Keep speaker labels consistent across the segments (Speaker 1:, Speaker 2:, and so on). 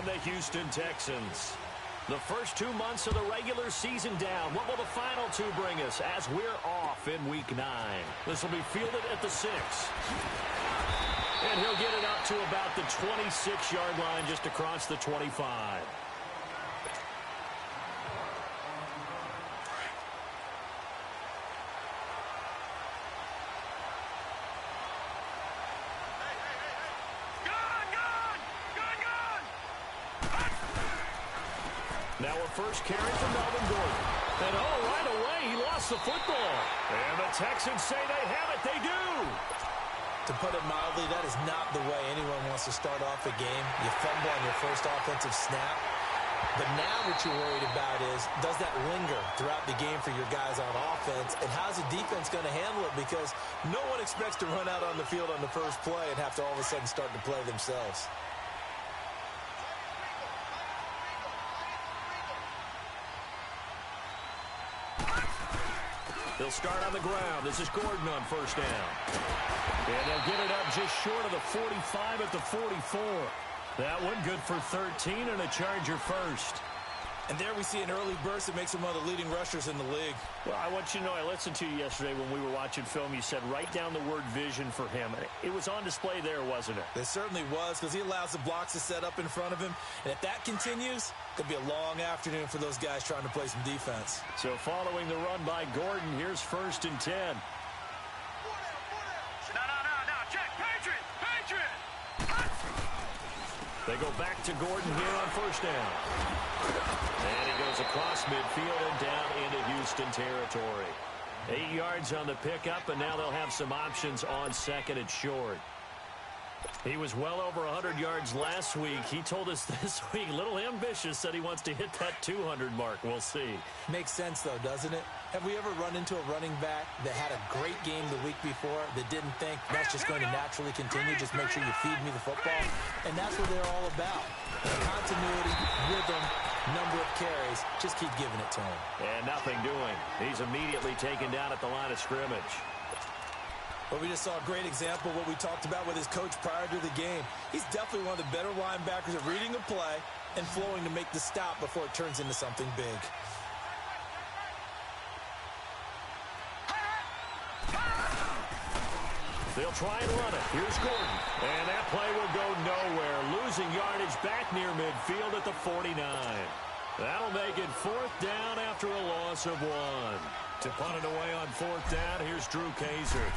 Speaker 1: and the Houston Texans. The first 2 months of the regular season down. What will the final 2 bring us as we're off in Week 9? This will be fielded at the 6. And he'll get it up to about the 26-yard line, just across the 25. Now a first carry from Melvin Gordon. And right away, he lost the football. And the Texans say they have it. They do.
Speaker 2: To put it mildly, that is not the way anyone wants to start off a game. You fumble on your first offensive snap. But now what you're worried about is, does that linger throughout the game for your guys on offense? And how's the defense going to handle it? Because no one expects to run out on the field on the first play and have to all of a sudden start to play themselves.
Speaker 1: They'll start on the ground. This is Gordon on first down. And they'll get it up just short of the 45 at the 44. That one good for 13 and a Charger first.
Speaker 2: And there we see an early burst that makes him one of the leading rushers in the league.
Speaker 1: Well, I want you to know, I listened to you yesterday when we were watching film. You said write down the word vision for him. It was on display there, wasn't it?
Speaker 2: It certainly was, because he allows the blocks to set up in front of him. And if that continues, it could be a long afternoon for those guys trying to play some defense.
Speaker 1: So following the run by Gordon, here's 1st and 10.
Speaker 3: No, check, Patriot!
Speaker 1: They go back to Gordon here on first down. And he goes across midfield and down into Houston territory. 8 yards on the pickup, and now they'll have some options on 2nd and short. He was well over 100 yards last week. He told us this week, a little ambitious, said he wants to hit that 200 mark. We'll see.
Speaker 2: Makes sense, though, doesn't it? Have we ever run into a running back that had a great game the week before that didn't think that's just going to naturally continue, just make sure you feed me the football? And that's what they're all about. Continuity, rhythm, number of carries, just keep giving it to him.
Speaker 1: And nothing doing. He's immediately taken down at the line of scrimmage.
Speaker 2: But we just saw a great example of what we talked about with his coach prior to the game. He's definitely one of the better linebackers at reading a play and flowing to make the stop before it turns into something big.
Speaker 1: They'll try and run it. Here's Gordon. And that play will go nowhere. Losing yardage back near midfield at the 49. That'll make it 4th down after a loss of 1. To punt it away on 4th down, here's Drew Kaiser.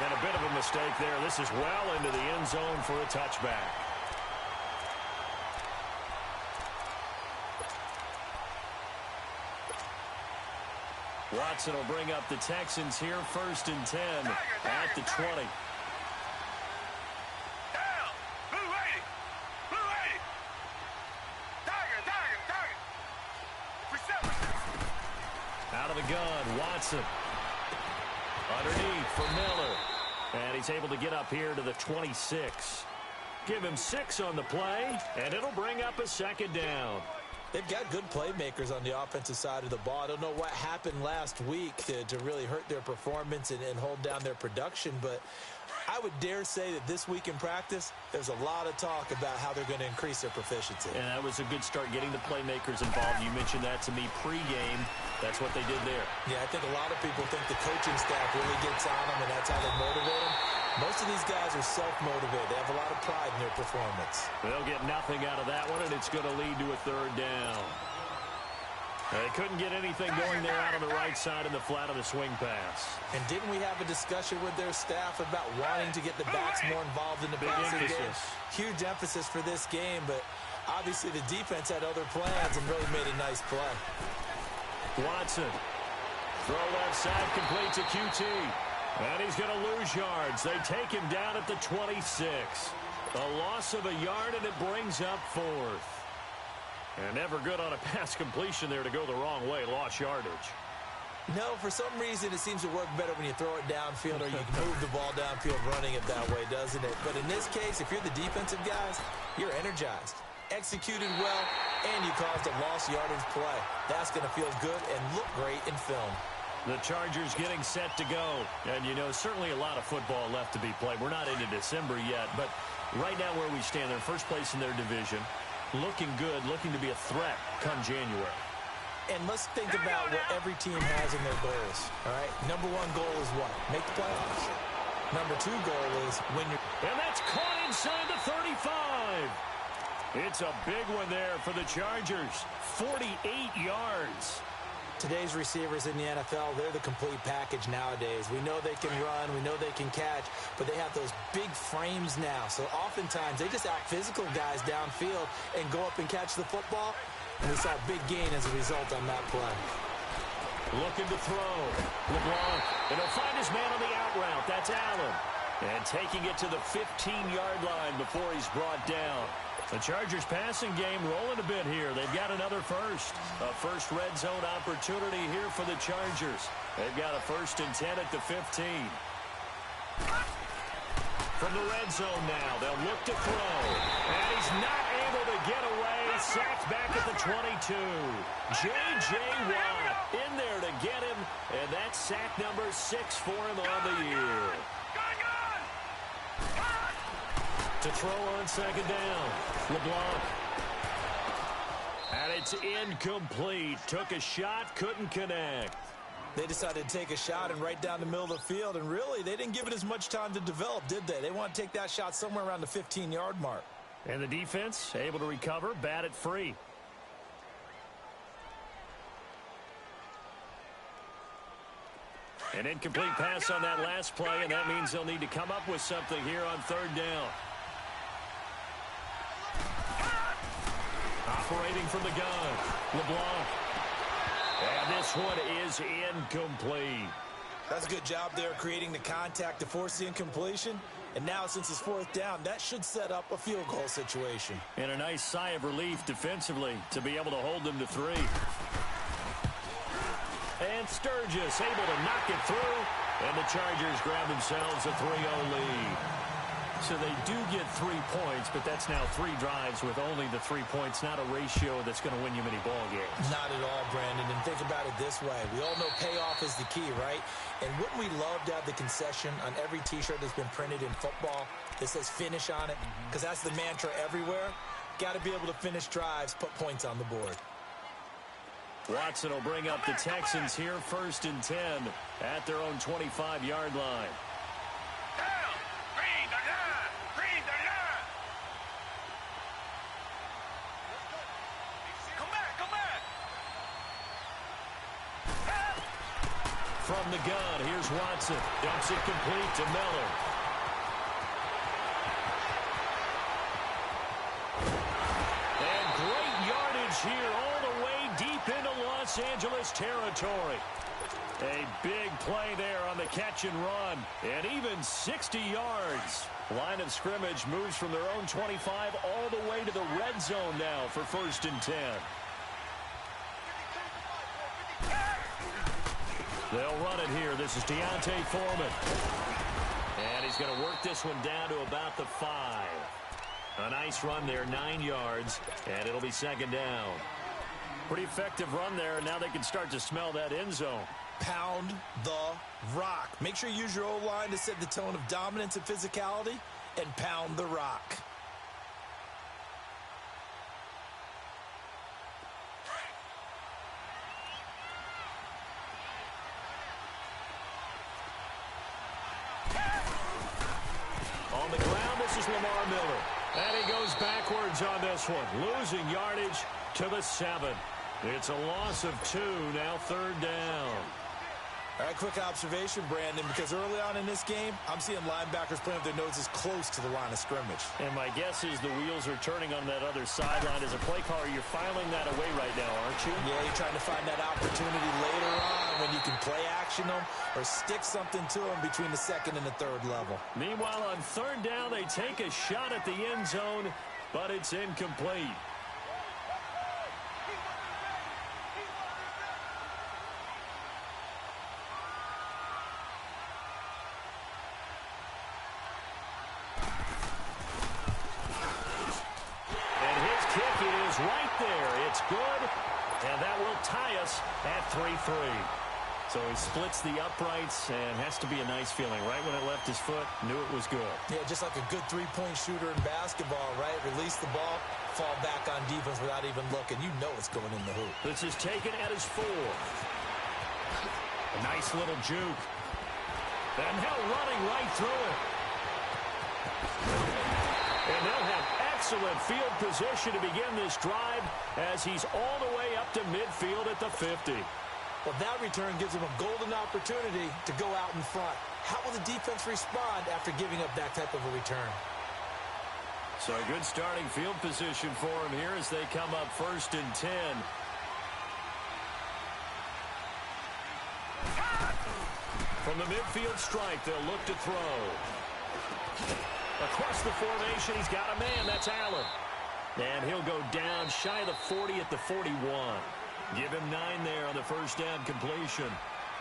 Speaker 1: And a bit of a mistake there. This is well into the end zone for a touchback. Watson will bring up the Texans here, 1st and 10 at the 20. Out of the gun, Watson. Underneath for Miller. And he's able to get up here to the 26. Give him 6 on the play, and it'll bring up a 2nd down.
Speaker 2: They've got good playmakers on the offensive side of the ball. I don't know what happened last week to really hurt their performance and hold down their production, but I would dare say that this week in practice, there's a lot of talk about how they're going to increase their proficiency.
Speaker 1: And that was a good start, getting the playmakers involved. You mentioned that to me pregame. That's what they did there.
Speaker 2: Yeah, I think a lot of people think the coaching staff really gets on them, and that's how they motivate them. Most of these guys are self-motivated. They have a lot of pride in their performance.
Speaker 1: They'll get nothing out of that one, and it's going to lead to a 3rd down. They couldn't get anything going there out on the right side in the flat of the swing pass.
Speaker 2: And didn't we have a discussion with their staff about wanting to get the backs more involved in the passing game? Huge emphasis for this game, but obviously the defense had other plans and really made a nice play.
Speaker 1: Watson. Throw left side, complete to QT. And he's going to lose yards. They take him down at the 26. A loss of a yard, and it brings up 4th. And never good on a pass completion there to go the wrong way. Lost yardage.
Speaker 2: No, for some reason it seems to work better when you throw it downfield or you can move the ball downfield running it that way, doesn't it? But in this case, if you're the defensive guys, you're energized, executed well, and you caused a lost yardage play. That's going to feel good and look great in film.
Speaker 1: The Chargers getting set to go. And, you know, certainly a lot of football left to be played. We're not into December yet, but right now where we stand, they're first place in their division. Looking good, looking to be a threat come January.
Speaker 2: And let's think about what every team has in their goals, all right? Number one goal is what? Make the playoffs. Number two goal is win your...
Speaker 1: And that's caught inside the 35. It's a big one there for the Chargers. 48 yards.
Speaker 2: Today's receivers in the NFL, they're the complete package nowadays. We know they can run, we know they can catch, but they have those big frames now. So oftentimes they just out-physical guys downfield and go up and catch the football. And we saw a big gain as a result on that play.
Speaker 1: Looking to throw. LeBlanc. And he'll find his man on the out route. That's Allen. And taking it to the 15-yard line before he's brought down. The Chargers passing game rolling a bit here. They've got another first. A first red zone opportunity here for the Chargers. They've got a 1st and 10 at the 15. From the red zone now, they'll look to throw. And he's not able to get away. Sacked back at the 22. J.J. Watt in there to get him. And that's sack number 6 for him on the year. To throw on 2nd down. LeBlanc. And it's incomplete. Took a shot, couldn't connect.
Speaker 2: They decided to take a shot and right down the middle of the field, and really, they didn't give it as much time to develop, did they? They want to take that shot somewhere around the 15-yard mark.
Speaker 1: And the defense able to recover, bat it free. An incomplete pass on that last play, and that means they'll need to come up with something here on 3rd down. Operating from the gun, LeBlanc. And this one is incomplete.
Speaker 2: That's a good job there creating the contact to force the incompletion. And now since it's 4th down, that should set up a field goal situation.
Speaker 1: And a nice sigh of relief defensively to be able to hold them to 3. And Sturgis able to knock it through. And the Chargers grab themselves a 3-0 lead. So they do get 3 points, but that's now 3 drives with only the 3 points, not a ratio that's going to win you many ball games.
Speaker 2: Not at all, Brandon. And think about it this way. We all know payoff is the key, right? And wouldn't we love to have the concession on every T-shirt that's been printed in football that says finish on it? Because that's the mantra everywhere. Got to be able to finish drives, put points on the board.
Speaker 1: Watson will bring up the Texans here 1st and 10 at their own 25-yard line. From the gun, here's Watson. Dumps it complete to Miller. And great yardage here all the way deep into Los Angeles territory. A big play there on the catch and run. And even 60 yards. Line of scrimmage moves from their own 25 all the way to the red zone now for 1st and 10. They'll run it here. This is Deontay Foreman. And he's going to work this one down to about the 5. A nice run there, 9 yards, and it'll be 2nd down. Pretty effective run there, and now they can start to smell that end zone.
Speaker 2: Pound the rock. Make sure you use your O-line to set the tone of dominance and physicality, and pound the rock.
Speaker 1: On the ground, this is Lamar Miller. And he goes backwards on this one. Losing yardage to the 7. It's a loss of 2, now 3rd down.
Speaker 2: All right, quick observation, Brandon, because early on in this game, I'm seeing linebackers playing with their noses close to the line of scrimmage.
Speaker 1: And my guess is the wheels are turning on that other sideline. As a play caller, you're filing that away right now, aren't you?
Speaker 2: Yeah, you're trying to find that opportunity later on when you can play action them or stick something to them between the 2nd and the 3rd level.
Speaker 1: Meanwhile, on 3rd down, they take a shot at the end zone, but it's incomplete. Right there. It's good, and that will tie us at 3-3. So he splits the uprights and has to be a nice feeling. Right when it left his foot, knew it was good.
Speaker 2: Yeah, just like a good three-point shooter in basketball, right? Release the ball, fall back on defense without even looking. You know it's going in the hoop.
Speaker 1: This is taken at his 4. A nice little juke. And now running right through it. And they'll have excellent field position to begin this drive as he's all the way up to midfield at the 50.
Speaker 2: Well, that return gives him a golden opportunity to go out in front. How will the defense respond after giving up that type of a return?
Speaker 1: So a good starting field position for him here as they come up 1st and 10. From the midfield stripe, they'll look to throw. Across the formation, he's got a man. That's Allen. And he'll go down shy of the 40 at the 41. Give him 9 there on the first down completion.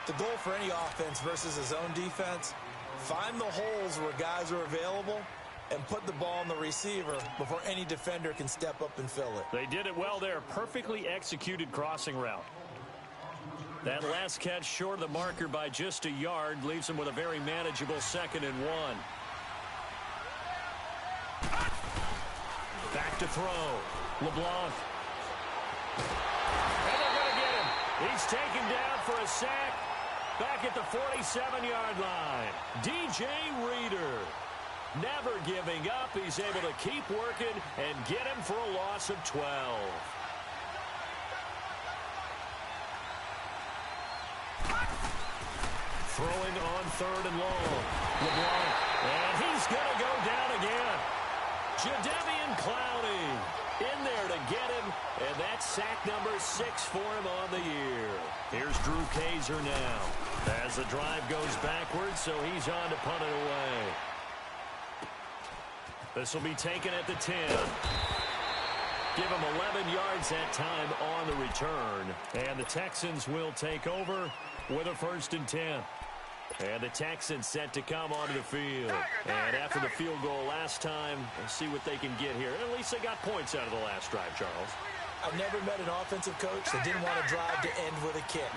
Speaker 2: The goal for any offense versus a zone defense, find the holes where guys are available and put the ball on the receiver before any defender can step up and fill it.
Speaker 1: They did it well there. Perfectly executed crossing route. That last catch short of the marker by just a yard leaves him with a very manageable 2nd and 1. Back to throw. LeBlanc. And they're going to get him. He's taken down for a sack back at the 47-yard line. DJ Reader. Never giving up. He's able to keep working and get him for a loss of 12. Throwing on 3rd and long. LeBlanc. And he's going to go down again. Jadeveon Clowney in there to get him, and that's sack number 6 for him on the year. Here's Drew Kaiser now as the drive goes backwards, so he's on to punt it away. This will be taken at the 10. Give him 11 yards that time on the return, and the Texans will take over with a 1st and 10. And the Texans set to come onto the field. And after the field goal last time, we'll see what they can get here. At least they got points out of the last drive, Charles.
Speaker 2: I've never met an offensive coach that didn't want to drive to end with a kick.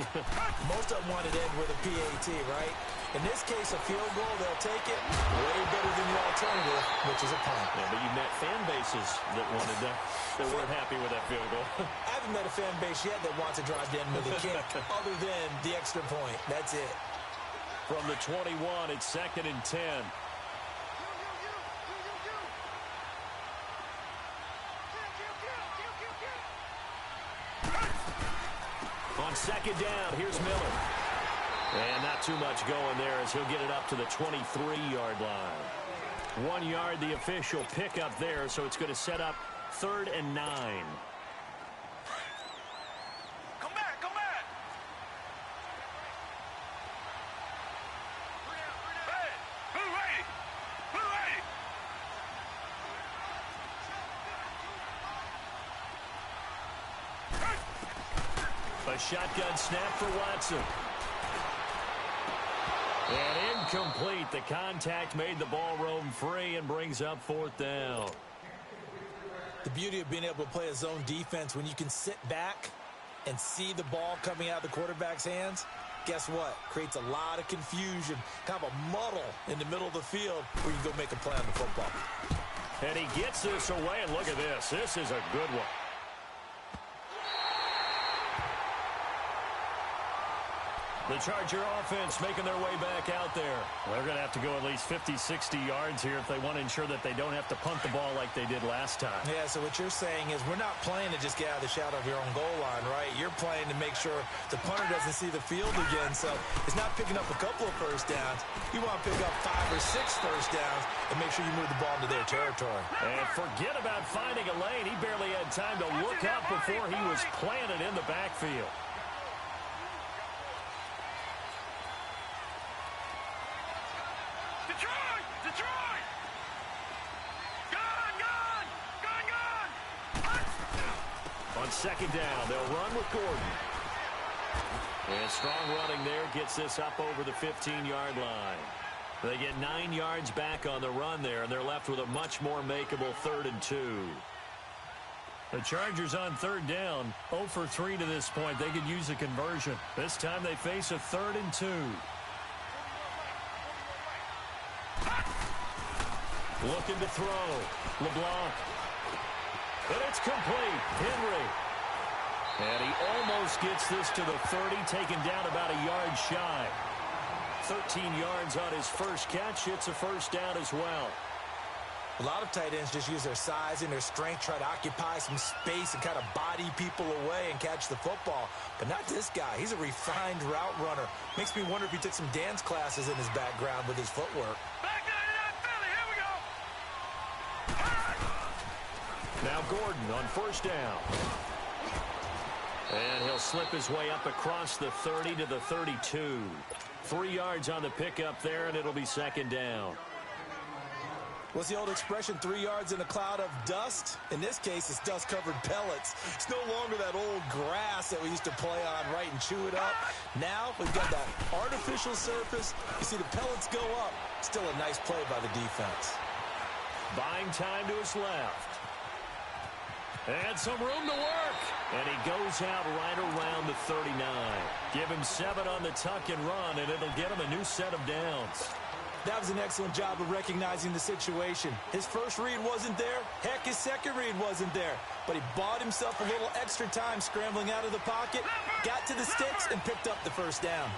Speaker 2: Most of them wanted to end with a PAT, right? In this case, a field goal, they'll take it way better than the alternative, which is a punt.
Speaker 1: Yeah, but you met fan bases that wanted that weren't happy with that field goal.
Speaker 2: I haven't met a fan base yet that wants to drive to end with a kick other than the extra point. That's it.
Speaker 1: From the 21, it's 2nd and 10. On 2nd down, here's Miller. And not too much going there as he'll get it up to the 23-yard line. 1 yard, the official pickup there, so it's going to set up 3rd and 9.
Speaker 3: Come back, come back. Hey, who ready? Who ready?
Speaker 1: A shotgun snap for Watson. And incomplete. The contact made the ball roam free and brings up 4th down.
Speaker 2: The beauty of being able to play a zone defense when you can sit back and see the ball coming out of the quarterback's hands, guess what? Creates a lot of confusion, kind of a muddle in the middle of the field where you can go make a play on the football.
Speaker 1: And he gets this away, and look at this. This is a good one. The Charger offense making their way back out there. Well, they're going to have to go at least 50, 60 yards here if they want to ensure that they don't have to punt the ball like they did last time.
Speaker 2: Yeah, so what you're saying is we're not playing to just get out of the shadow of your own goal line, right? You're playing to make sure the punter doesn't see the field again. So it's not picking up a couple of first downs. You want to pick up 5 or 6 first downs and make sure you move the ball into their territory.
Speaker 1: And forget about finding a lane. He barely had time to look up before he was planted in the backfield.
Speaker 3: Detroit! Gun!
Speaker 1: On 2nd down, they'll run with Gordon. And strong running there gets this up over the 15-yard line. They get 9 yards back on the run there, and they're left with a much more makeable 3rd and 2. The Chargers on third down, 0 for 3 to this point. They could use a conversion. This time they face a 3rd and 2. Looking to throw. LeBlanc. And it's complete. Henry. And he almost gets this to the 30, taken down about a yard shy. 13 yards on his first catch. It's a first down as well.
Speaker 2: A lot of tight ends just use their size and their strength, try to occupy some space and kind of body people away and catch the football. But not this guy. He's a refined route runner. Makes me wonder if he took some dance classes in his background with his footwork.
Speaker 3: Back 99 Philly, here we go.
Speaker 1: Now Gordon on first down. And he'll slip his way up across the 30 to the 32. 3 yards on the pickup there, and it'll be second down.
Speaker 2: What's the old expression, 3 yards in a cloud of dust? In this case, it's dust-covered pellets. It's no longer that old grass that we used to play on, right, and chew it up. Now we've got that artificial surface. You see the pellets go up. Still a nice play by the defense.
Speaker 1: Buying time to his left. And some room to work. And he goes out right around the 39. Give him 7 on the tuck and run, and it'll get him a new set of downs.
Speaker 2: That was an excellent job of recognizing the situation. His first read wasn't there. Heck, his second read wasn't there. But he bought himself a little extra time scrambling out of the pocket, got to the sticks, and picked up the first down.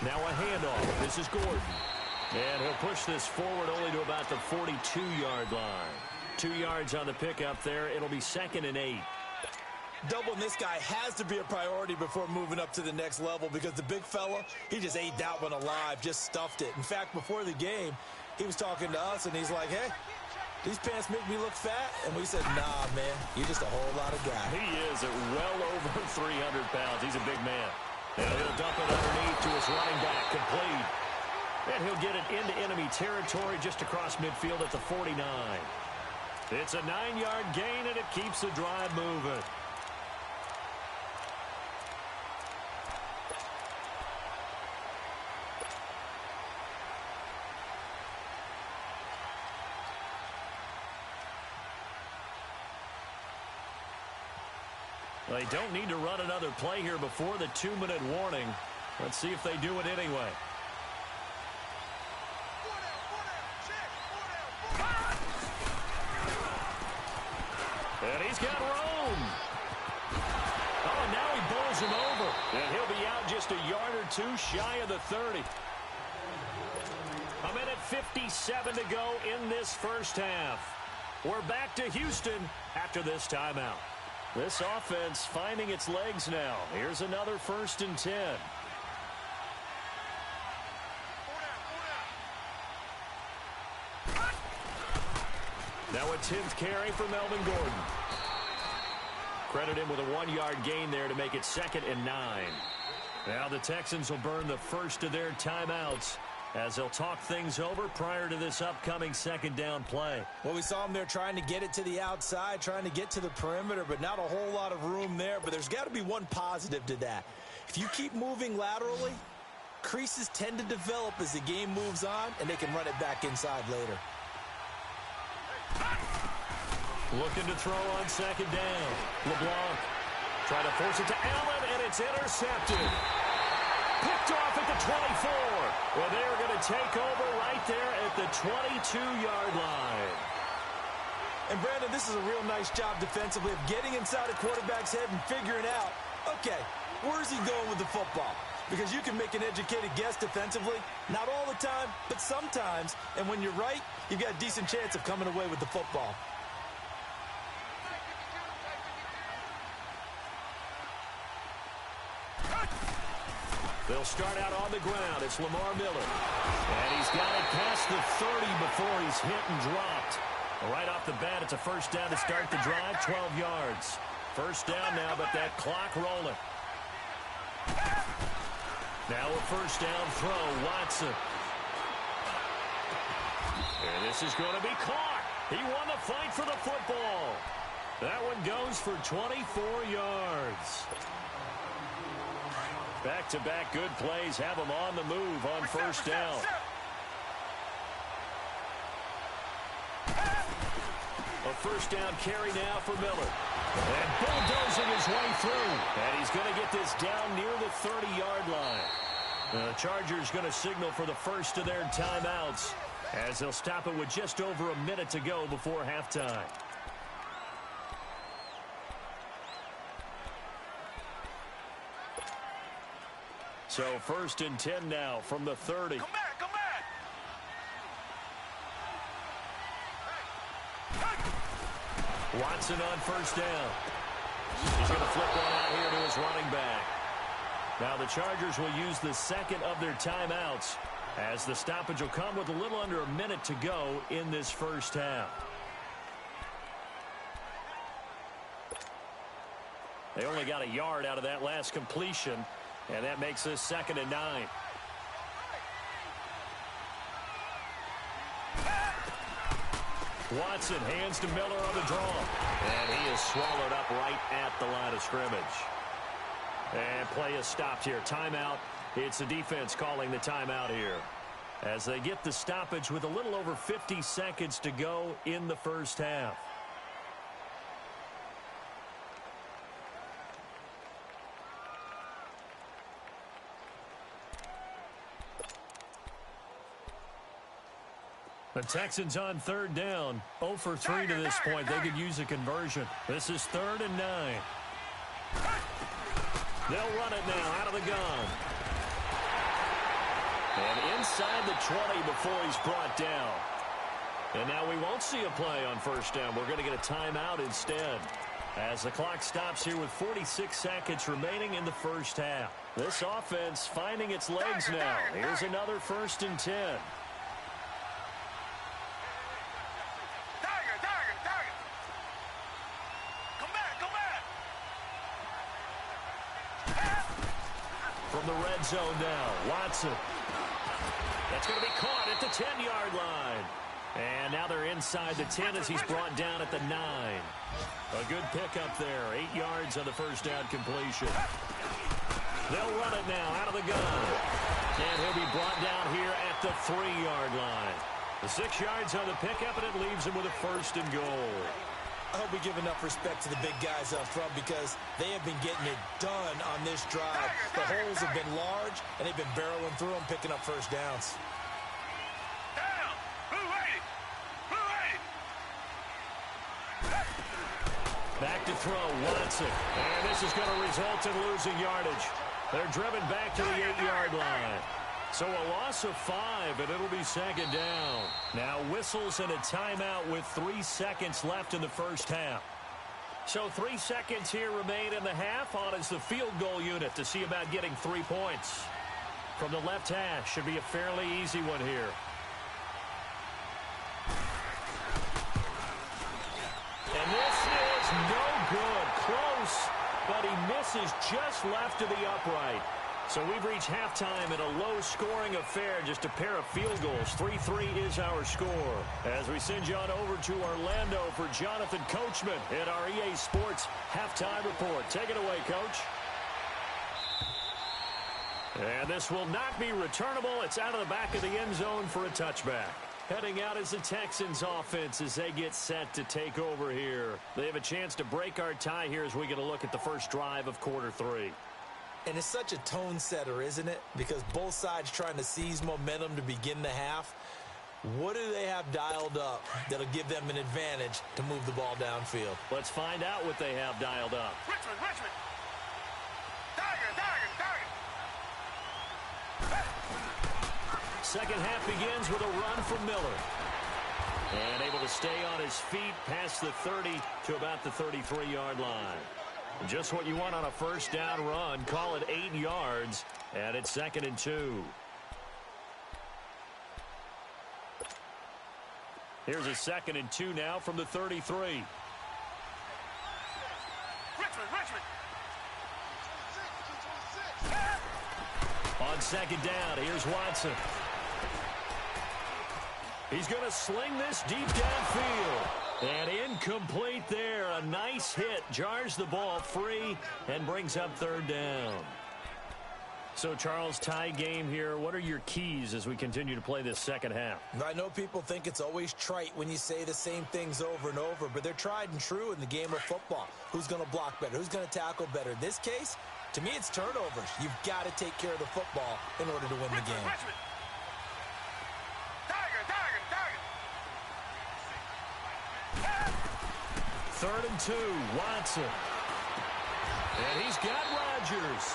Speaker 1: Now a handoff. This is Gordon. And he'll push this forward only to about the 42-yard line. 2 yards on the pickup there. It'll be 2nd and 8.
Speaker 2: Doubling this guy has to be a priority before moving up to the next level because the big fella, he just ate that one alive, just stuffed it. In fact, before the game, he was talking to us, and he's like, hey, these pants make me look fat. And we said, nah, man, you're just a whole lot of guy.
Speaker 1: He is at well over 300 pounds. He's a big man. And he'll dump it underneath to his running back, complete. And he'll get it into enemy territory just across midfield at the 49. It's a 9-yard gain, and it keeps the drive moving. They don't need to run another play here before the 2-minute warning. Let's see if they do it anyway. And he's got room. Oh, and now he bowls him over. And he'll be out just a yard or two shy of the 30. A minute 57 to go in this first half. We're back to Houston after this timeout. This offense finding its legs now. Here's another 1st and 10. Now a 10th carry for Melvin Gordon. Credit him with a 1-yard gain there to make it 2nd and 9. Now the Texans will burn the first of their timeouts as they'll talk things over prior to this upcoming 2nd down play.
Speaker 2: Well, we saw him there trying to get it to the outside, trying to get to the perimeter, but not a whole lot of room there. But there's got to be one positive to that. If you keep moving laterally, creases tend to develop as the game moves on, and they can run it back inside later.
Speaker 1: Looking to throw on 2nd down. LeBlanc trying to force it to Allen, and it's intercepted. Picked off at the 24. Well, they are going to take over right there at the 22-yard line.
Speaker 2: And, Brandon, this is a real nice job defensively of getting inside a quarterback's head and figuring out, okay, where's he going with the football? Because you can make an educated guess defensively. Not all the time, but sometimes. And when you're right, you've got a decent chance of coming away with the football.
Speaker 1: They'll start out on the ground. It's Lamar Miller. And he's got it past the 30 before he's hit and dropped. Right off the bat, it's a first down to start the drive, 12 yards. First down now, but that clock rolling. Now a first down throw, Watson. And this is going to be caught. He won the fight for the football. That one goes for 24 yards. Back-to-back good plays have them on the move on first down. A first down carry now for Miller. And bulldozing his way through. And he's going to get this down near the 30-yard line. The Chargers going to signal for the first of their timeouts as they'll stop it with just over a minute to go before halftime. So first and 10 now from the 30.
Speaker 3: Come back, come back.
Speaker 1: Watson on first down. He's going to flip one out here to his running back. Now the Chargers will use the second of their timeouts as the stoppage will come with a little under a minute to go in this first half. They only got a yard out of that last completion, and that makes this 2nd and 9. Watson hands to Miller on the draw. And he is swallowed up right at the line of scrimmage. And play is stopped here. Timeout. It's the defense calling the timeout here as they get the stoppage with a little over 50 seconds to go in the first half. The Texans on third down. 0 for 3 to this point. They could use a conversion. This is 3rd and 9. They'll run it now out of the gun. And inside the 20 before he's brought down. And now we won't see a play on first down. We're going to get a timeout instead as the clock stops here with 46 seconds remaining in the first half. This offense finding its legs now. Here's another 1st and 10. The red zone now. Watson. That's going to be caught at the 10-yard line. And now they're inside the 10 as he's brought down at the 9. A good pickup there. 8 yards on the first down completion. They'll run it now out of the gun. And he'll be brought down here at the 3-yard line. The 6 yards on the pickup, and it leaves him with a 1st and goal.
Speaker 2: I hope we give enough respect to the big guys up front because they have been getting it done on this drive. The holes have been large, and they've been barreling through them, picking up first downs.
Speaker 3: Down. Hooray! Hooray!
Speaker 1: Back to throw, Watson. And this is going to result in losing yardage. They're driven back to the 8-yard line. So a loss of 5, and it'll be 2nd down. Now whistles and a timeout with 3 seconds left in the first half. So 3 seconds here remain in the half. On is the field goal unit to see about getting 3 points. From the left hash, should be a fairly easy one here. And this is no good. Close, but he misses just left of the upright. So we've reached halftime in a low-scoring affair, just a pair of field goals. 3-3 is our score. As we send you on over to Orlando for Jonathan Coachman at our EA Sports Halftime Report. Take it away, Coach. And this will not be returnable. It's out of the back of the end zone for a touchback. Heading out is the Texans offense as they get set to take over here. They have a chance to break our tie here as we get a look at the first drive of quarter 3.
Speaker 2: And it's such a tone setter, isn't it? Because both sides trying to seize momentum to begin the half. What do they have dialed up that'll give them an advantage to move the ball downfield?
Speaker 1: Let's find out what they have dialed up.
Speaker 3: Richmond, Richmond. Tiger, Tiger, Tiger.
Speaker 1: Second half begins with a run from Miller. And able to stay on his feet past the 30 to about the 33-yard line. Just what you want on a first down run. Call it 8 yards, and it's 2nd and 2. Here's a 2nd and 2 now from the 33.
Speaker 3: Richmond, Richmond.
Speaker 1: On 2nd down, here's Watson. He's going to sling this deep downfield. And incomplete there. A nice hit. Jars the ball free and brings up 3rd down. So, Charles, tie game here. What are your keys as we continue to play this second half?
Speaker 2: I know people think it's always trite when you say the same things over and over, but they're tried and true in the game of football. Who's going to block better? Who's going to tackle better? In this case, to me, it's turnovers. You've got to take care of the football in order to win the game.
Speaker 1: Third and 2, Watson. And he's got Rodgers.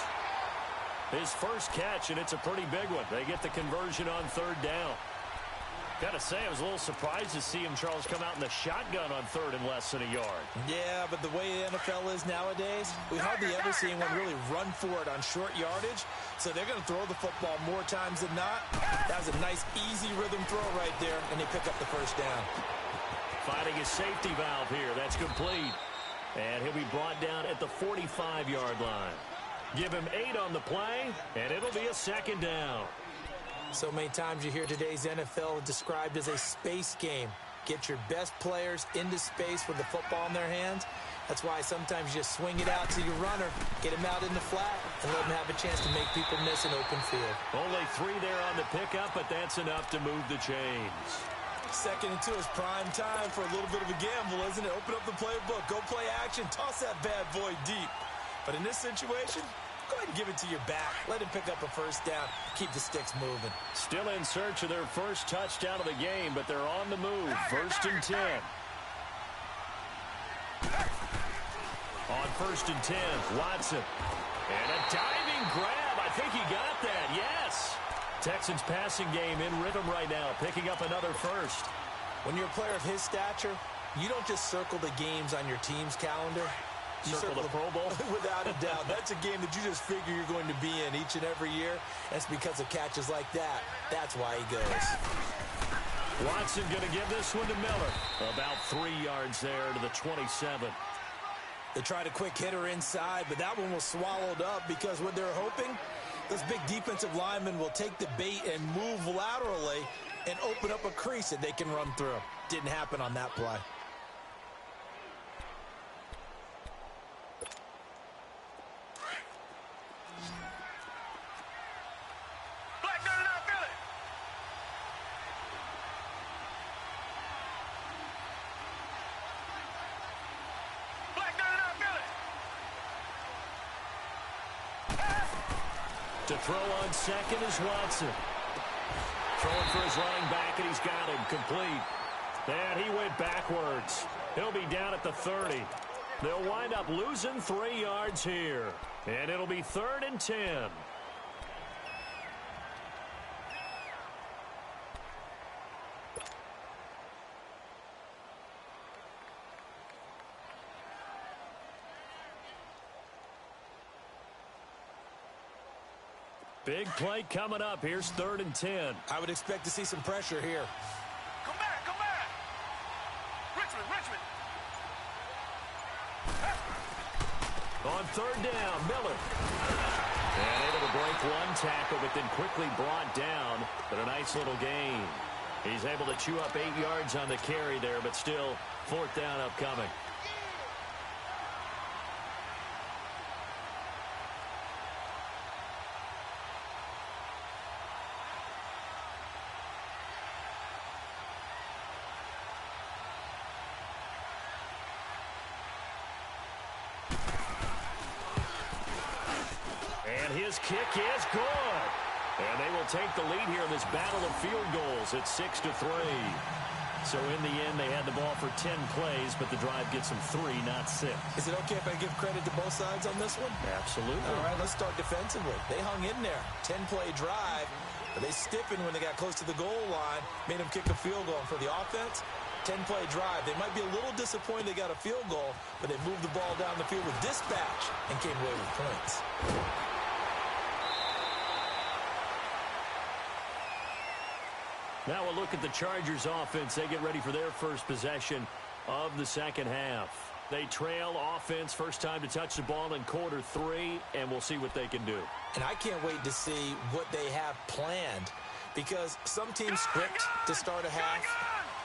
Speaker 1: His first catch, and it's a pretty big one. They get the conversion on third down. Got to say, I was a little surprised to see him, Charles, come out in the shotgun on third and less than a yard. Yeah, but the way the NFL is nowadays, we hardly ever see anyone really run for it on short yardage. So they're going to throw the football more times than not. That was a nice, easy rhythm throw right there, and they pick up the first down. Finding his safety valve here. That's complete. And he'll be brought down at the 45-yard line. Give him 8 on the play, and it'll be a second down. So many times you hear today's NFL described as a space game. Get your best players into space with the football in their hands. That's why sometimes you just swing it out to your runner, get him out in the flat, and let him have a chance to make people miss an open field. Only 3 there on the pickup, but that's enough to move the chains. Second and 2 is prime time for a little bit of a gamble, isn't it? Open up the playbook, go play action, toss that bad boy deep. But in this situation, go ahead and give it to your back. Let him pick up a first down. Keep the sticks moving. Still in search of their first touchdown of the game, but they're on the move. First and 10. On first and 10, Watson. And a diving grab. I think he got that. Yes. Texans passing game in rhythm right now, picking up another first. When you're a player of his stature, you don't just circle the games on your team's calendar. You circle the Pro Bowl? Without a doubt. That's a game that you just figure you're going to be in each and every year. That's because of catches like that. That's why he goes. Watson going to give this one to Miller. About 3 yards there to the 27. They tried a quick hitter inside, but that one was swallowed up because what they're hoping, those big defensive linemen will take the bait and move laterally and open up a crease that they can run through. Didn't happen on that play. To throw on second is Watson. Throwing for his running back, and he's got him complete. And he went backwards. He'll be down at the 30. They'll wind up losing 3 yards here. And it'll be 3rd and 10. Big play coming up. Here's 3rd and 10. I would expect to see some pressure here.
Speaker 3: Come back, come back. Richmond.
Speaker 1: On 3rd down, Miller. And able to break one tackle, but then quickly brought down. But a nice little gain. He's able to chew up 8 yards on the carry there, but still 4th down upcoming. His kick is good. And they will take the lead here in this battle of field goals at 6-3. So in the end, they had the ball for 10 plays, but the drive gets them 3, not 6.
Speaker 2: Is it okay if I give credit to both sides on this one?
Speaker 1: Absolutely.
Speaker 2: All right, let's start defensively. They hung in there. 10-play drive. But they stiffened when they got close to the goal line, made them kick a field goal. And for the offense, 10-play drive. They might be a little disappointed they got a field goal, but they moved the ball down the field with dispatch and came away with points.
Speaker 1: Now we'll look at the Chargers offense. They get ready for their first possession of the second half. They trail offense, first time to touch the ball in quarter 3, and we'll see what they can do.
Speaker 2: And I can't wait to see what they have planned, because some teams script to start a half,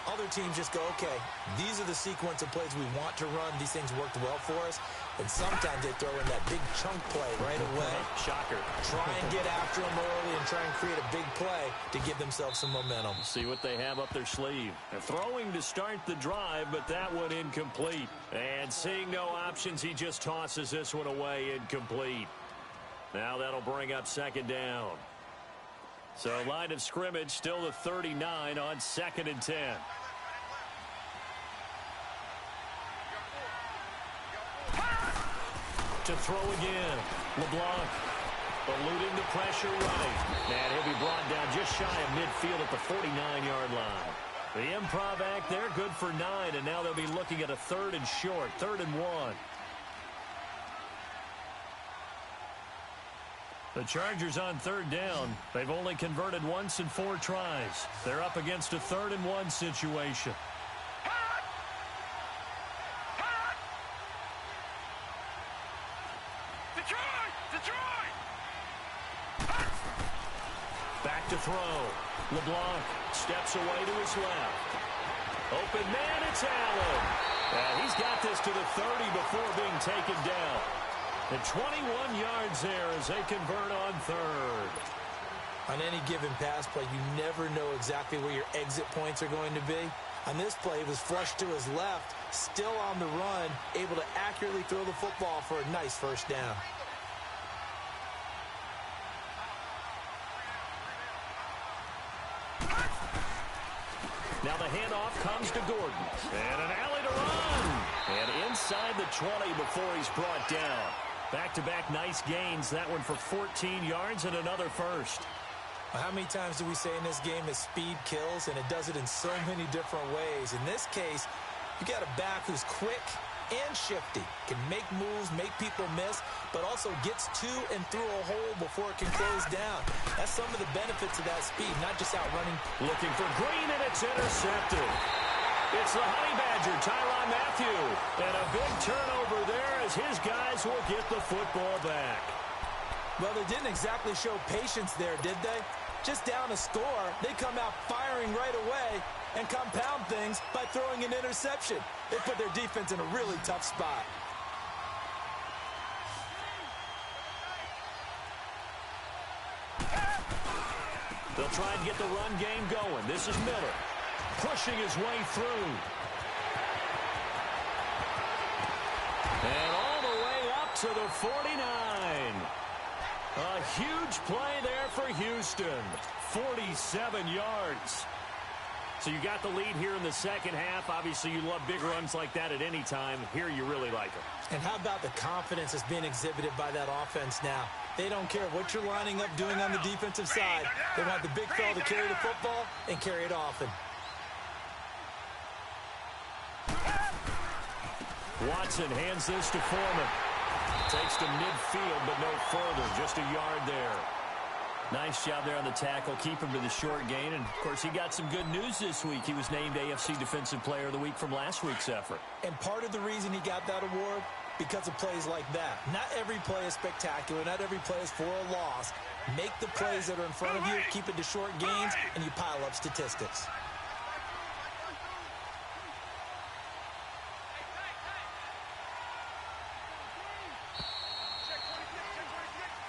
Speaker 2: Other teams just go, okay, these are the sequence of plays we want to run. These things worked well for us. And sometimes they throw in that big chunk play right away.
Speaker 1: Shocker.
Speaker 2: Try and get after them early and try and create a big play to give themselves some momentum.
Speaker 1: See what they have up their sleeve. They're throwing to start the drive, but that one incomplete. And seeing no options, he just tosses this one away incomplete. Now that'll bring up second down. So line of scrimmage still the 39 on 2nd and 10. To throw again. LeBlanc eluding the pressure running. And he'll be brought down just shy of midfield at the 49-yard line. The improv act there, good for 9, and now they'll be looking at a 3rd and short, 3rd and 1. The Chargers on 3rd down. They've only converted once in 4 tries. They're up against a 3rd and 1 situation. Back to throw. LeBlanc steps away to his left. Open man, it's Allen. And he's got this to the 30 before being taken down. And 21 yards there as they convert on 3rd.
Speaker 2: On any given pass play, you never know exactly where your exit points are going to be. On this play, it was flushed to his left, still on the run, able to accurately throw the football for a nice first down.
Speaker 1: Now the handoff comes to Gordon. And an alley to run. And inside the 20 before he's brought down. Back-to-back nice gains. That one for 14 yards and another first.
Speaker 2: How many times do we say in this game that speed kills, and it does it in so many different ways? In this case, you got a back who's quick and shifty, can make moves, make people miss, but also gets to and through a hole before it can close down. That's some of the benefits of that speed, not just outrunning.
Speaker 1: Looking for Green, and it's intercepted. It's the Honey Badger, Tyrann Mathieu. And a big turnover there as his guys will get the football back.
Speaker 2: Well, they didn't exactly show patience there, did they? Just down a score, they come out firing right away and compound things by throwing an interception. They put their defense in a really tough spot.
Speaker 1: They'll try and get the run game going. This is Miller pushing his way through. And all the way up to the 49. A huge play there for Houston. 47 yards. So you got the lead here in the second half. Obviously, you love big runs like that at any time. Here, you really like them.
Speaker 2: And how about the confidence that's being exhibited by that offense now? They don't care what you're lining up doing on the defensive side. They want the big fella to carry the football and carry it often.
Speaker 1: Watson hands this to Foreman. Takes to midfield, but no further. Just a yard there. Nice job there on the tackle. Keep him to the short gain. And, of course, he got some good news this week. He was named AFC Defensive Player of the Week from last week's effort.
Speaker 2: And part of the reason he got that award, because of plays like that. Not every play is spectacular. Not every play is for a loss. Make the plays that are in front of you, keep it to short gains, and you pile up statistics.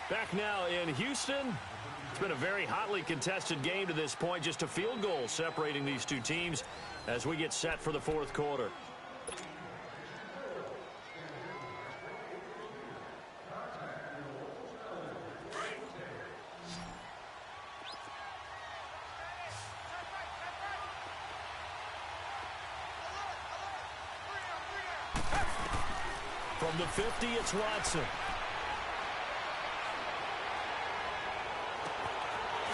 Speaker 1: Back now in Houston. It's been a very hotly contested game to this point. Just a field goal separating these two teams as we get set for the fourth quarter. From the 50, it's Watson.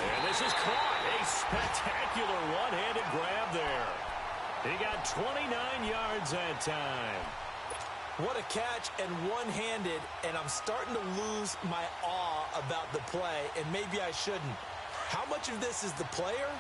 Speaker 1: And this is caught. A spectacular one-handed grab there. He got 29 yards that time.
Speaker 2: What a catch, and one-handed, and I'm starting to lose my awe about the play, and maybe I shouldn't. How much of this is the player?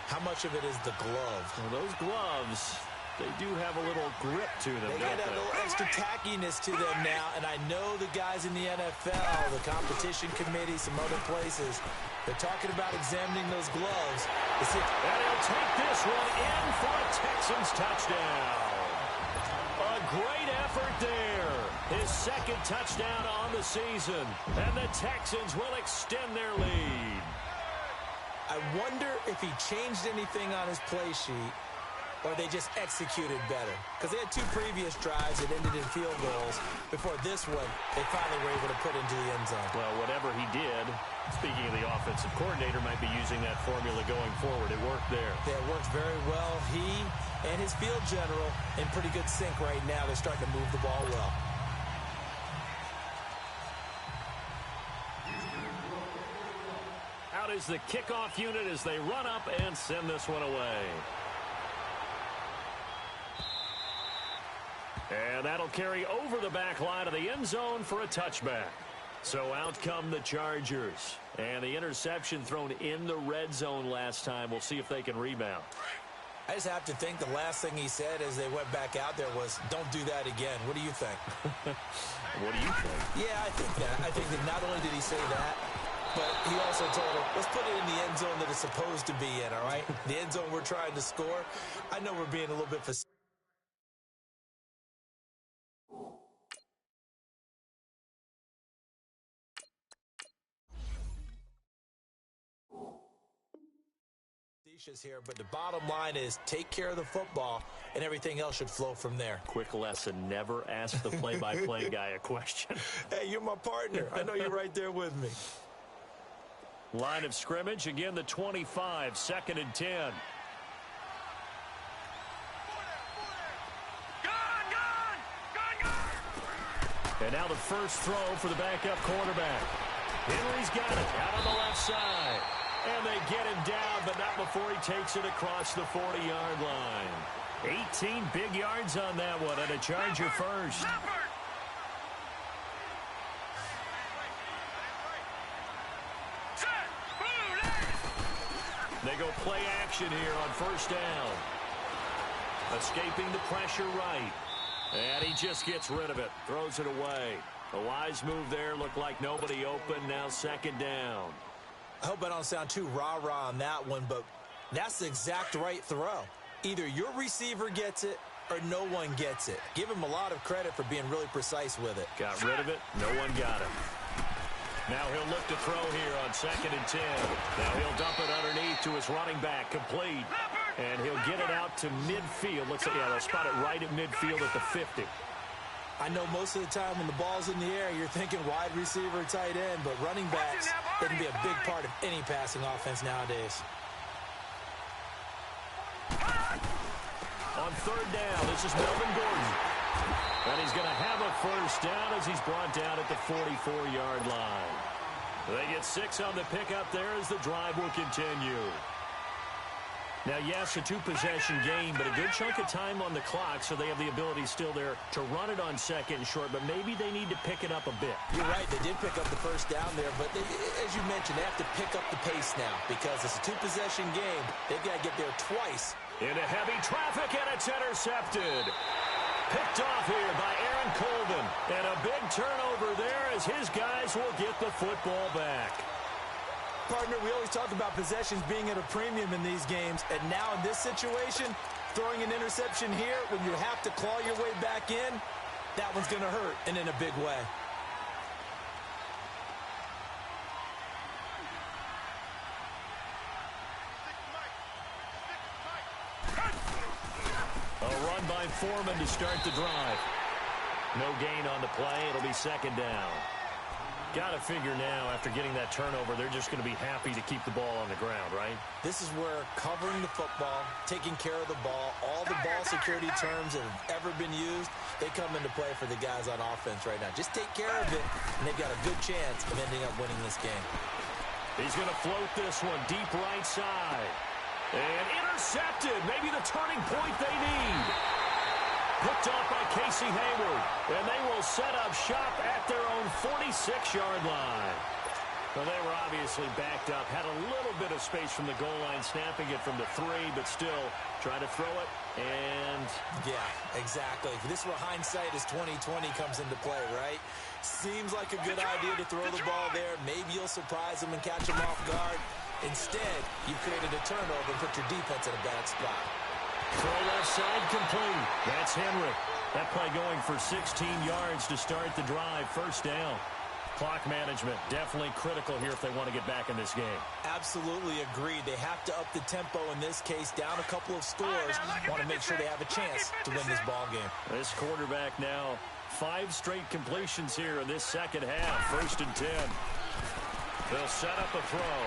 Speaker 2: How much of it is the glove?
Speaker 1: Well, those gloves, They do have a little grip to them,
Speaker 2: They got a little extra tackiness to them now, and I know the guys in the NFL, the competition committee, some other places, they're talking about examining those gloves.
Speaker 1: And he'll take this one in for a Texans touchdown. A great effort there. His second touchdown on the season, and the Texans will extend their lead.
Speaker 2: I wonder if he changed anything on his play sheet, or they just executed better. Because they had two previous drives that ended in field goals. Before this one, they finally were able to put into the end zone.
Speaker 1: Well, whatever he did, speaking of the offensive coordinator, might be using that formula going forward. It worked there.
Speaker 2: Yeah, it worked very well. He and his field general in pretty good sync right now. They're starting to move the ball well.
Speaker 1: Out is the kickoff unit as they run up and send this one away. And that'll carry over the back line of the end zone for a touchback. So out come the Chargers. And the interception thrown in the red zone last time. We'll see if they can rebound.
Speaker 2: I just have to think the last thing he said as they went back out there was, don't do that again. What do you think?
Speaker 1: What do you think?
Speaker 2: Yeah, I think that. I think that not only did he say that, but he also told him, let's put it in the end zone that it's supposed to be in, all right? The end zone we're trying to score. I know we're being a little bit facetious. Here, but the bottom line is take care of the football, and everything else should flow from there.
Speaker 1: Quick lesson, never ask the play-by-play guy a question.
Speaker 2: Hey, you're my partner. I know you're right there with me.
Speaker 1: Line of scrimmage, again the 25, 2nd and 10. And now the first throw for the backup quarterback. Henry's got it out on the left side. And they get him down, but not before he takes it across the 40-yard line. 18 big yards on that one, and a Charger first. They go play action here on first down. Escaping the pressure right. And he just gets rid of it, throws it away. A wise move there, looked like nobody open, now 2nd down.
Speaker 2: I hope I don't sound too rah-rah on that one, but that's the exact right throw. Either your receiver gets it or no one gets it. Give him a lot of credit for being really precise with it.
Speaker 1: Got rid of it. No one got it. Now he'll look to throw here on 2nd and 10. Now he'll dump it underneath to his running back, complete. And he'll get it out to midfield. Looks like, yeah, they'll spot it right at midfield at the 50.
Speaker 2: I know most of the time when the ball's in the air, you're thinking wide receiver, tight end, but running backs, they can be a big part of any passing offense nowadays.
Speaker 1: On 3rd down, this is Melvin Gordon. And he's going to have a first down as he's brought down at the 44-yard line. They get 6 on the pickup there as the drive will continue. Now, yes, a 2-possession game, but a good chunk of time on the clock, so they have the ability still there to run it on 2nd and short, but maybe they need to pick it up a bit.
Speaker 2: You're right. They did pick up the first down there, but they, as you mentioned, they have to pick up the pace now because it's a 2-possession game. They've got to get there twice.
Speaker 1: Into heavy traffic, and it's intercepted. Picked off here by Aaron Colvin, and a big turnover there as his guys will get the football back.
Speaker 2: Partner, we always talk about possessions being at a premium in these games, and now in this situation, throwing an interception here when you have to claw your way back in, that one's going to hurt, and in a big way.
Speaker 1: A run by Foreman to start the drive. No gain on the play. It'll be 2nd down. Got to figure now, after getting that turnover, they're just going to be happy to keep the ball on the ground, right?
Speaker 2: This is where covering the football, taking care of the ball, all the ball security terms that have ever been used, they come into play for the guys on offense right now. Just take care of it, and they've got a good chance of ending up winning this game.
Speaker 1: He's going to float this one deep right side. And intercepted. Maybe the turning point they need. Picked off by Casey Hayward. And they will set up shop at their own 46-yard line. Well, they were obviously backed up, had a little bit of space from the goal line, snapping it from the 3, but still trying to throw it, and...
Speaker 2: Yeah, exactly. If this were hindsight as 2020 comes into play, right? Seems like a good idea to throw the ball there. Maybe you'll surprise them and catch them off guard. Instead, you've created a turnover and put your defense in a bad spot.
Speaker 1: Throw left side complete. That's Henry. That play going for 16 yards to start the drive. First down. Clock management definitely critical here if they want to get back in this game.
Speaker 2: Absolutely agreed. They have to up the tempo in this case, down a couple of scores. Want to make sure they have a chance to win this ball game.
Speaker 1: This quarterback now 5 straight completions here in this second half. First and 10. They'll set up a throw.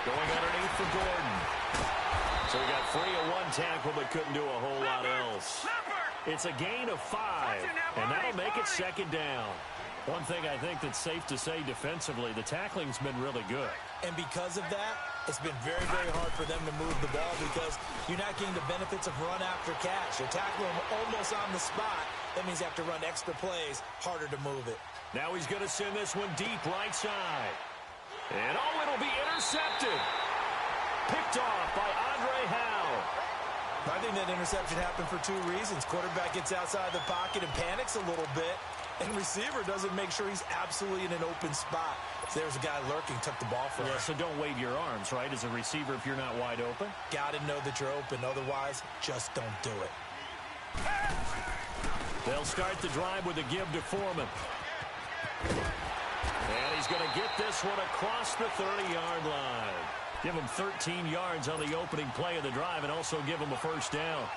Speaker 1: Going underneath for Gordon. So we got 3 of 1 tackle, but couldn't do a whole lot else. It's a gain of 5, and that'll make it second down. One thing I think that's safe to say defensively, the tackling's been really good.
Speaker 2: And because of that, it's been very, very hard for them to move the ball because you're not getting the benefits of run after catch. You're tackling them almost on the spot. That means you have to run extra plays, harder to move it.
Speaker 1: Now he's going to send this one deep right side. And oh, it'll be intercepted. Picked off by Andre Howe.
Speaker 2: I think that interception happened for 2 reasons. Quarterback gets outside the pocket and panics a little bit. And receiver doesn't make sure he's absolutely in an open spot. So there's a guy lurking, took the ball from him.
Speaker 1: So don't wave your arms, right, as a receiver if you're not wide open.
Speaker 2: Got to know that you're open. Otherwise, just don't do it.
Speaker 1: They'll start the drive with a give to Foreman. And he's going to get this one across the 30-yard line. Give him 13 yards on the opening play of the drive and also give him a first down.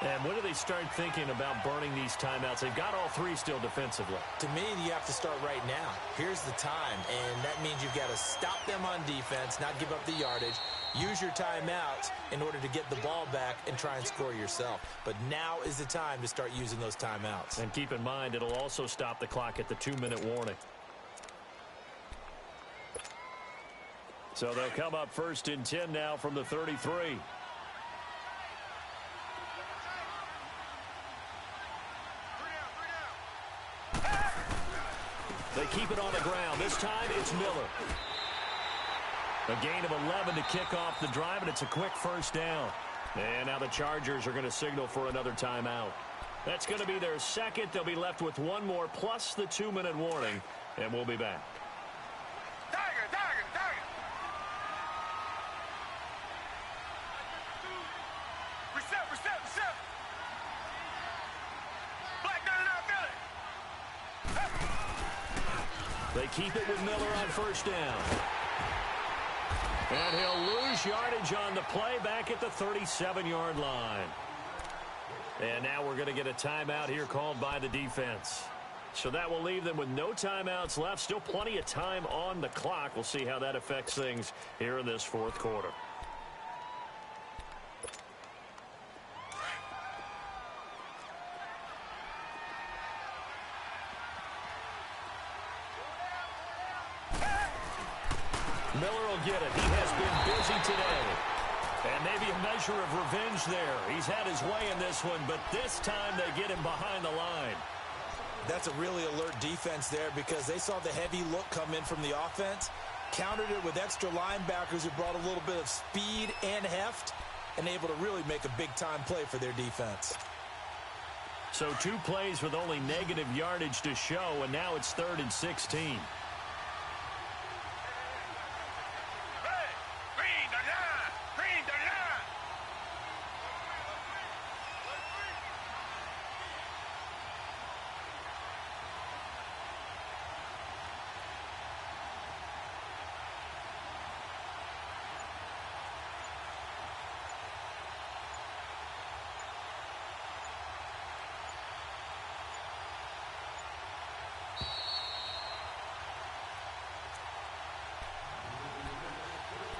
Speaker 1: And when do they start thinking about burning these timeouts? They've got all 3 still defensively.
Speaker 2: To me, you have to start right now. Here's the time, and that means you've got to stop them on defense, not give up the yardage, use your timeouts in order to get the ball back and try and score yourself. But now is the time to start using those timeouts.
Speaker 1: And keep in mind, it'll also stop the clock at the 2-minute warning. So they'll come up first and 10 now from the 33. They keep it on the ground. This time it's Miller. A gain of 11 to kick off the drive, and it's a quick first down. And now the Chargers are going to signal for another timeout. That's going to be their second. They'll be left with 1 more plus the 2-minute warning, and we'll be back. They keep it with Miller on first down. And he'll lose yardage on the play back at the 37-yard line. And now we're going to get a timeout here called by the defense. So that will leave them with no timeouts left. Still plenty of time on the clock. We'll see how that affects things here in this 4th quarter. Miller will get it. He has been busy today. And maybe a measure of revenge there. He's had his way in this one, but this time they get him behind the line.
Speaker 2: That's a really alert defense there because they saw the heavy look come in from the offense, countered it with extra linebackers who brought a little bit of speed and heft, and able to really make a big-time play for their defense.
Speaker 1: So 2 plays with only negative yardage to show, and now it's 3rd and 16.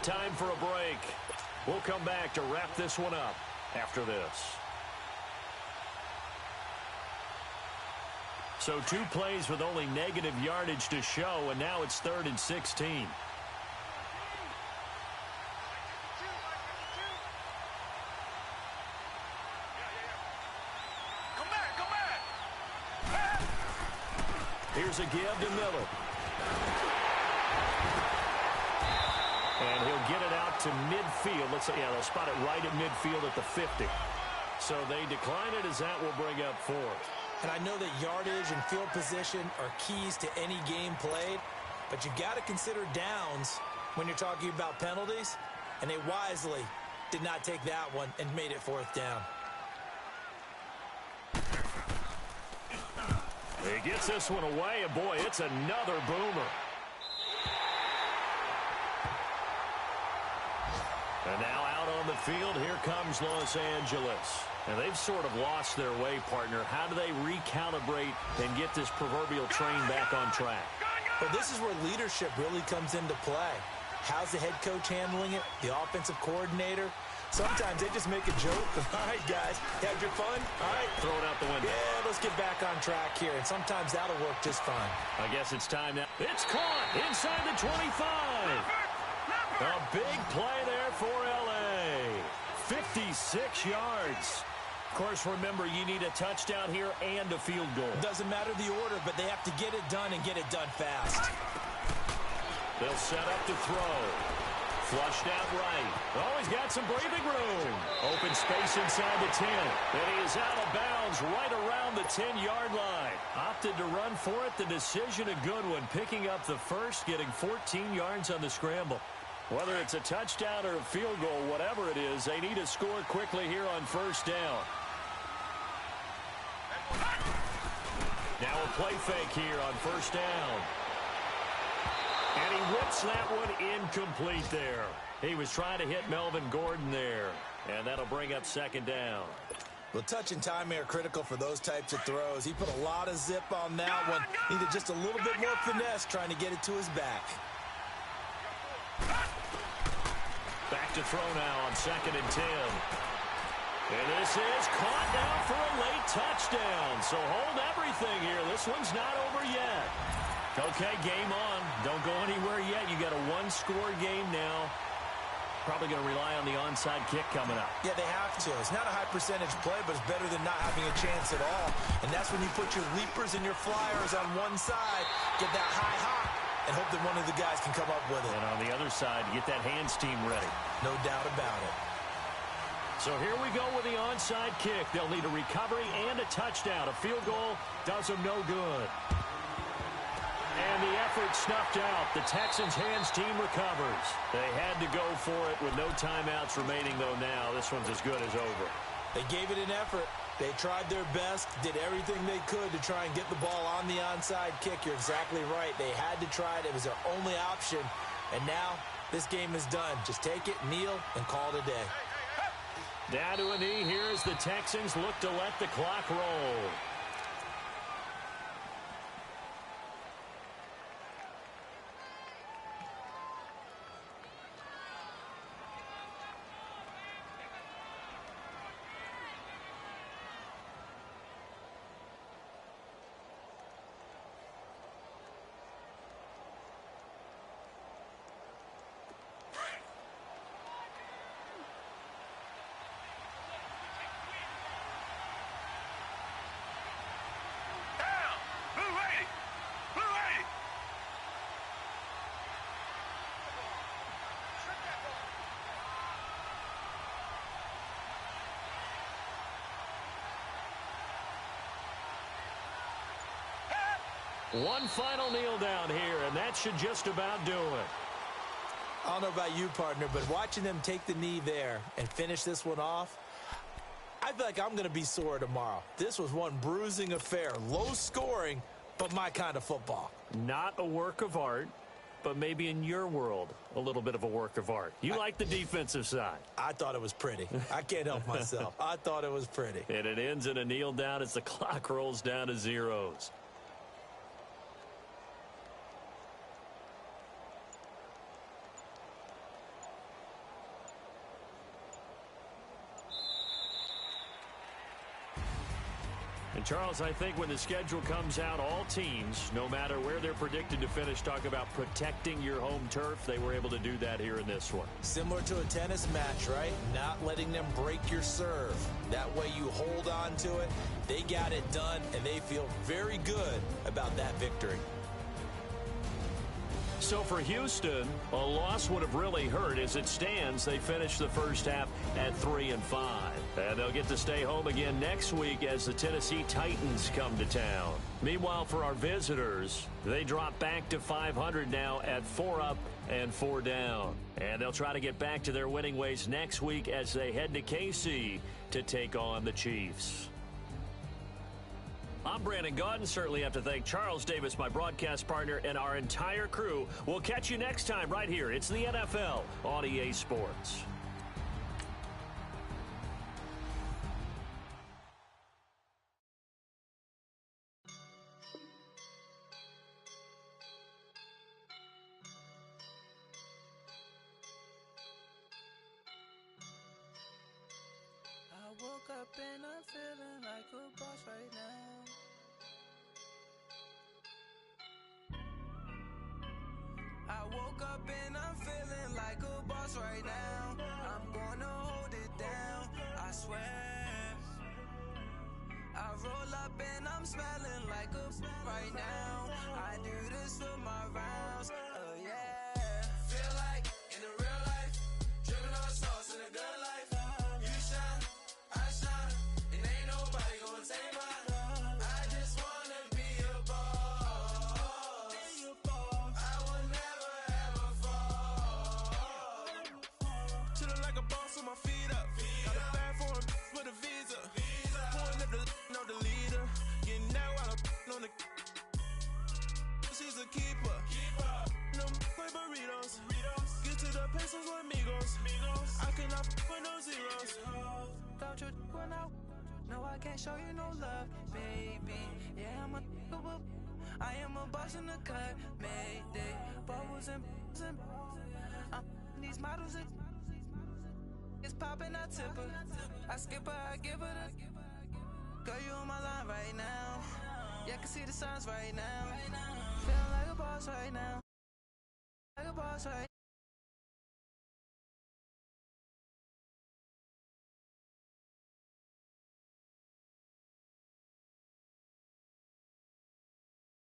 Speaker 1: Time for a break. We'll come back to wrap this one up after this. So 2 plays with only negative yardage to show, and now it's 3rd and 16. Here's a give to Miller. And he'll get it out to midfield. Let's say, yeah, they'll spot it right at midfield at the 50. So they decline it as that will bring up fourth.
Speaker 2: And I know that yardage and field position are keys to any game played, but you got to consider downs when you're talking about penalties, and they wisely did not take that one and made it fourth down.
Speaker 1: He gets this one away, and boy, it's another boomer. And now out on the field, here comes Los Angeles. And they've sort of lost their way, partner. How do they recalibrate and get this proverbial train back on track?
Speaker 2: Well, this is where leadership really comes into play. How's the head coach handling it? The offensive coordinator? Sometimes they just make a joke. All right, guys, had your fun? All right.
Speaker 1: Throw it out the window.
Speaker 2: Yeah, let's get back on track here. And sometimes that'll work just fine.
Speaker 1: I guess it's time now. It's caught inside the 25. A big play there for L.A. 56 yards. Of course, remember, you need a touchdown here and a field goal.
Speaker 2: Doesn't matter the order, but they have to get it done and get it done fast.
Speaker 1: They'll set up to throw. Flushed out right. Oh, he's got some breathing room. Open space inside the 10. And he is out of bounds right around the 10-yard line. Opted to run for it. The decision a good one. Picking up the first, getting 14 yards on the scramble. Whether it's a touchdown or a field goal, whatever it is, they need to score quickly here on first down. Now a play fake here on first down. And he whips that one incomplete there. He was trying to hit Melvin Gordon there. And that'll bring up second down.
Speaker 2: Well, touch and time are critical for those types of throws. He put a lot of zip on that one. Needed just a little bit more finesse trying to get it to his back.
Speaker 1: Back to throw now on 2nd and 10. And this is caught now for a late touchdown. So hold everything here. This one's not over yet. Okay, game on. Don't go anywhere yet. You got a one-score game now. Probably going to rely on the onside kick coming up.
Speaker 2: Yeah, they have to. It's not a high-percentage play, but it's better than not having a chance at all. And that's when you put your leapers and your flyers on one side, get that high hop, and hope that one of the guys can come up with it.
Speaker 1: And on the other side, get that hands team ready.
Speaker 2: No doubt about it.
Speaker 1: So here we go with the onside kick. They'll need a recovery and a touchdown. A field goal does them no good. And the effort snuffed out. The Texans' hands team recovers. They had to go for it with no timeouts remaining, though, now. This one's as good as over.
Speaker 2: They gave it an effort. They tried their best, did everything they could to try and get the ball on the onside kick. You're exactly right. They had to try it. It was their only option. And now this game is done. Just take it, kneel, and call it a day.
Speaker 1: Down to a knee here as the Texans look to let the clock roll. One final kneel down here, and that should just about do it.
Speaker 2: I don't know about you, partner, but watching them take the knee there and finish this one off, I feel like I'm going to be sore tomorrow. This was one bruising affair. Low scoring, but my kind of football.
Speaker 1: Not a work of art, but maybe in your world, a little bit of a work of art. You like the defensive side.
Speaker 2: I thought it was pretty. I can't help myself. I thought it was pretty.
Speaker 1: And it ends in a kneel down as the clock rolls down to zeros. And Charles, I think when the schedule comes out, all teams, no matter where they're predicted to finish, talk about protecting your home turf. They were able to do that here in this one.
Speaker 2: Similar to a tennis match, right? Not letting them break your serve. That way you hold on to it. They got it done, and they feel very good about that victory.
Speaker 1: So for Houston, a loss would have really hurt. As it stands, they finished the first half at 3-5. And they'll get to stay home again next week as the Tennessee Titans come to town. Meanwhile, for our visitors, they drop back to 500 now at 4 up and 4 down. And they'll try to get back to their winning ways next week as they head to KC to take on the Chiefs. I'm Brandon Gaudin. Certainly have to thank Charles Davis, my broadcast partner, and our entire crew. We'll catch you next time right here. It's the NFL on EA Sports.
Speaker 4: I woke up and I'm feeling like a boss right now. I woke up and I'm feeling like a boss right now. I'm gonna hold it down, I swear. I roll up and I'm smelling like a right now. I do this for my rounds, oh yeah. Feel like in the real life, dripping on sauce in a good life. You shine, I shine, and ain't nobody gonna take mine. I just wanna be a boss. I will never ever fall. Chillin' like a boss with my feet up. Got a bag for him with a visa. Pulling up the leader. Getting that while I'm on the. She's a keeper. No play burritos. Get to the pesos with amigos. I cannot with no zeros. Don't you run out? No, I can't show you no love, baby. Yeah, I am a boss in the cut, Mayday. Bubbles and these models are. It's popping, I tip her. I skip her, I give her the. Girl, you on my line right now. Yeah, I can see the signs right now. Feeling like a boss right now. Like a boss right